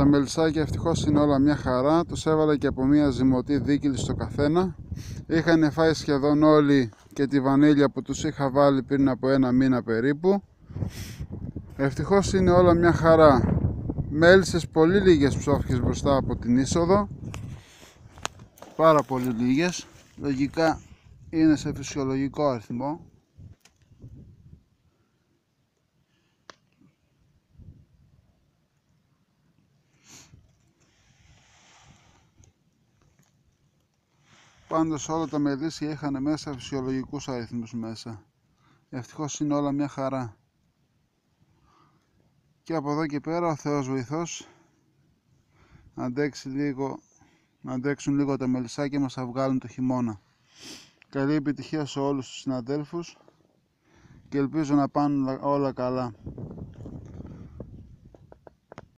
Τα μελισσάκια ευτυχώς είναι όλα μια χαρά. Τους έβαλα και από μια ζυμωτή δίκυλη στο καθένα. Είχαν φάει σχεδόν όλοι και τη βανίλια που τους είχα βάλει πριν από ένα μήνα περίπου. Ευτυχώς είναι όλα μια χαρά. Μέλισσες πολύ λίγες ψόφιες μπροστά από την είσοδο. Πάρα πολύ λίγες. Λογικά είναι σε φυσιολογικό αριθμό. Πάντως όλα τα μελίσια είχαν μέσα φυσιολογικούς αριθμούς μέσα. Ευτυχώς είναι όλα μια χαρά. Και από εδώ και πέρα ο Θεός βοηθός να αντέξουν λίγο τα μελισσάκια μας, θα βγάλουν το χειμώνα. Καλή επιτυχία σε όλους τους συναδέλφους και ελπίζω να πάνε όλα καλά.